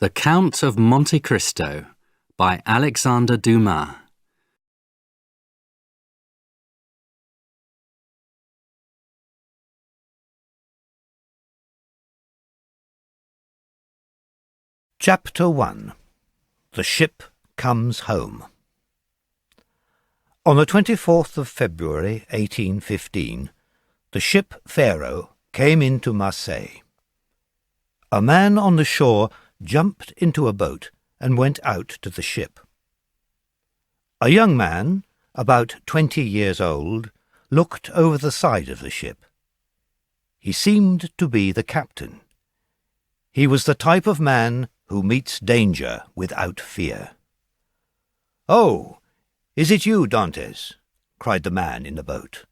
The Count of Monte Cristo by Alexander Dumas. Chapter 1. The Ship Comes Home. On the 24th of February, 1815, the ship Pharaoh came into Marseille. A man on the shore jumped into a boat and went out to the ship. A young man, about 20 years old, looked over the side of the ship. He seemed to be the captain. He was the type of man who meets danger without fear. "Oh, is it you, Dantes?" cried the man in the boat.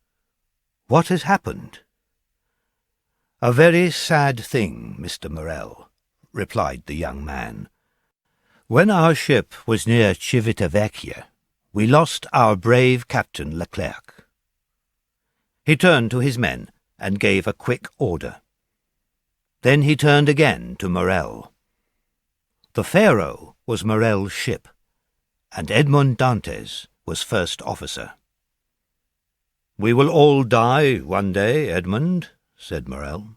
"What has happened?" "A very sad thing, Mr. Morel," replied the young man. "When our ship was near Civitavecchia, we lost our brave Captain Leclerc." He turned to his men and gave a quick order. Then he turned again to Morel. The Pharaoh was Morel's ship, and Edmond Dantes was first officer. "We will all die one day, Edmond," said Morel.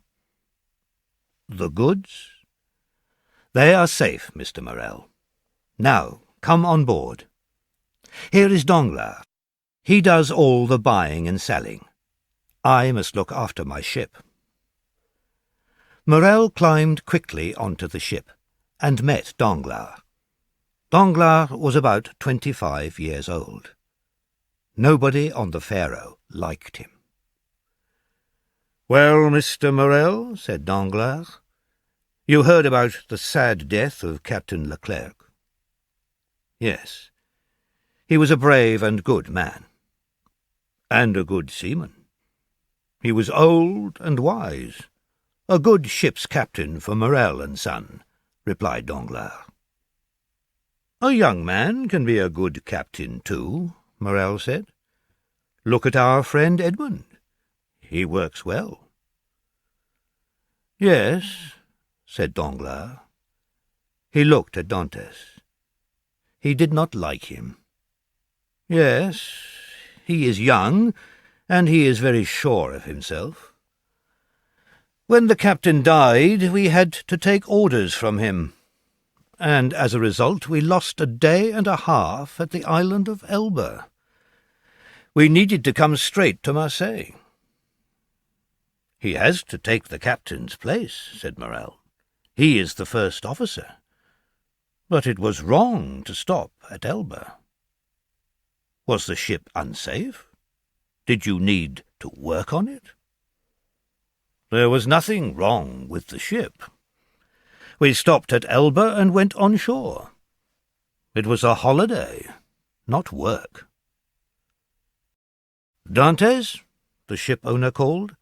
"The goods?" "They are safe, Mr. Morel. Now, come on board. Here is Danglars. He does all the buying and selling. I must look after my ship." Morel climbed quickly onto the ship and met Danglars. Danglars was about 25 years old. Nobody on the Pharaoh liked him. "Well, Mr. Morel," said Danglars, "you heard about the sad death of Captain Leclerc." "Yes. He was a brave and good man." "And a good seaman. He was old and wise. A good ship's captain for Morel and Son," replied Danglars. "A young man can be a good captain too," Morel said. "Look at our friend Edmond. He works well." "Yes," said Danglars. He looked at Dantes. He did not like him. "Yes, he is young, and he is very sure of himself. When the captain died, we had to take orders from him, and as a result we lost a day and a half at the island of Elba. We needed to come straight to Marseille." "He has to take the captain's place," said Morel. "He is the first officer. But it was wrong to stop at Elba." "Was the ship unsafe? Did you need to work on it?" "There was nothing wrong with the ship. We stopped at Elba and went on shore. It was a holiday, not work." "Dantes," the ship owner called,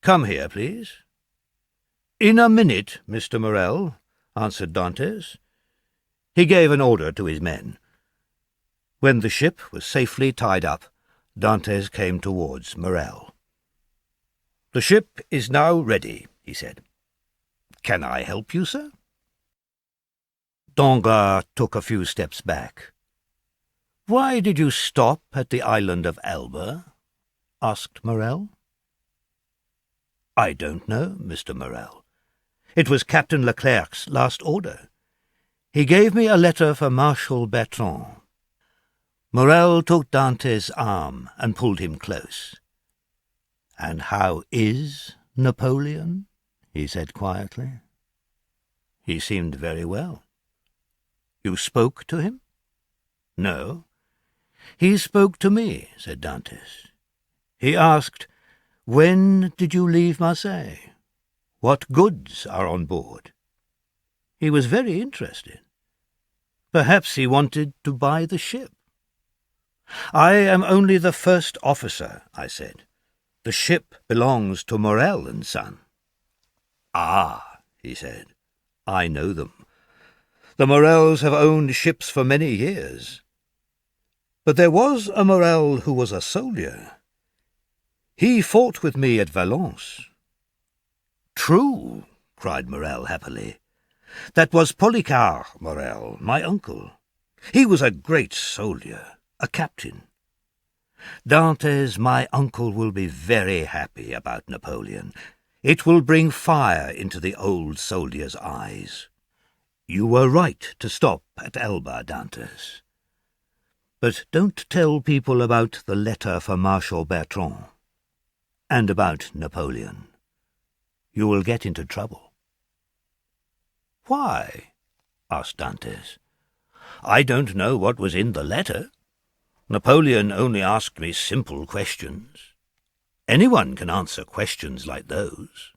"come here, please." "In a minute, Mr. Morel," answered Dantes. He gave an order to his men. When the ship was safely tied up, Dantes came towards Morel. "The ship is now ready," he said. "Can I help you, sir?" Danglars took a few steps back. "Why did you stop at the island of Elba?" asked Morel. "I don't know, Mr. Morel. It was Captain Leclerc's last order. He gave me a letter for Marshal Bertrand." Morel took Dantes' arm and pulled him close. "And how is Napoleon?" he said quietly. "He seemed very well." "You spoke to him?" "No. He spoke to me," said Dantes. "He asked, 'When did you leave Marseille? What goods are on board?' He was very interested. Perhaps he wanted to buy the ship." "I am only the first officer," I said. "The ship belongs to Morel and Son." "Ah," he said, "I know them. The Morels have owned ships for many years. But there was a Morel who was a soldier. He fought with me at Valence." "True," cried Morel happily. "That was Policar, Morel, my uncle. He was a great soldier, a captain. Dantes, my uncle, will be very happy about Napoleon. It will bring fire into the old soldier's eyes. You were right to stop at Elba, Dantes. But don't tell people about the letter for Marshal Bertrand, and about Napoleon. You will get into trouble." "Why?" asked Dantes. "I don't know what was in the letter. Napoleon only asked me simple questions. Anyone can answer questions like those."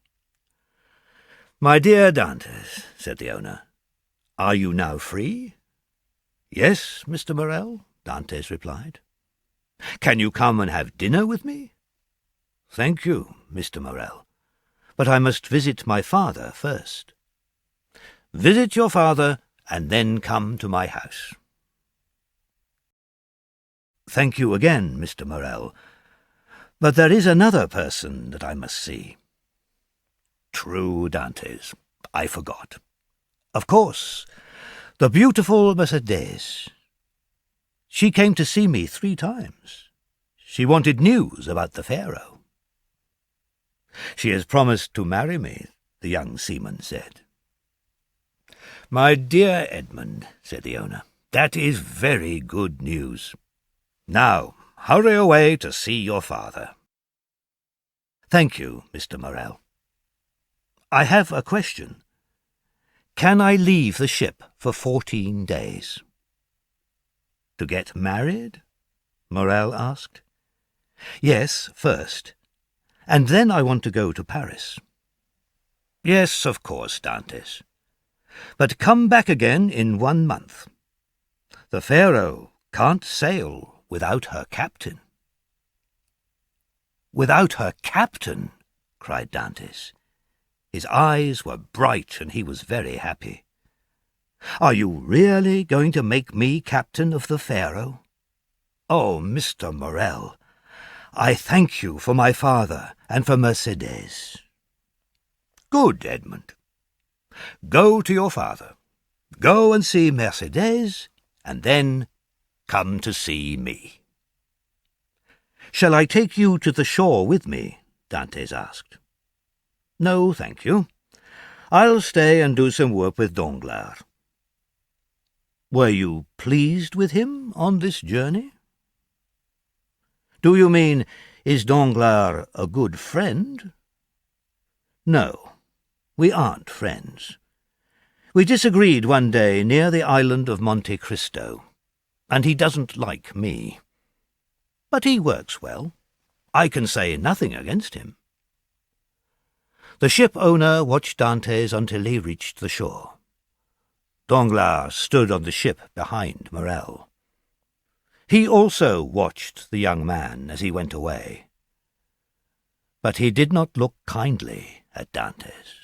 "My dear Dantes," said the owner, "are you now free?" "Yes, Mr. Morel," Dantes replied. "Can you come and have dinner with me?" "Thank you, Mr. Morel, but I must visit my father first." "Visit your father, and then come to my house." "Thank you again, Mr. Morel, but there is another person that I must see." "True, Dantes, I forgot. Of course, the beautiful Mercedes. She came to see me 3 times. She wanted news about the Pharaoh." "She has promised to marry me," the young seaman said. "My dear Edmund," said the owner, "that is very good news. Now, hurry away to see your father." "Thank you, Mr. Morel. I have a question. Can I leave the ship for 14 days? "To get married?" Morel asked. "Yes, first, and then I want to go to Paris." "Yes, of course, Dantes. But come back again in 1 month. The Pharaoh can't sail without her captain." "Without her captain?" cried Dantes. His eyes were bright, and he was very happy. "Are you really going to make me captain of the Pharaoh? Oh, Mr. Morel, I thank you for my father and for Mercedes." "Good, Edmund. Go to your father. Go and see Mercedes, and then come to see me." "Shall I take you to the shore with me?" Dantes asked. "No, thank you. I'll stay and do some work with Danglars." "Were you pleased with him on this journey?" "Do you mean, is Danglars a good friend?" "No, we aren't friends. We disagreed one day near the island of Monte Cristo, and he doesn't like me. But he works well. I can say nothing against him." The ship owner watched Dantes until he reached the shore. Danglars stood on the ship behind Morel. He also watched the young man as he went away. But he did not look kindly at Dantes.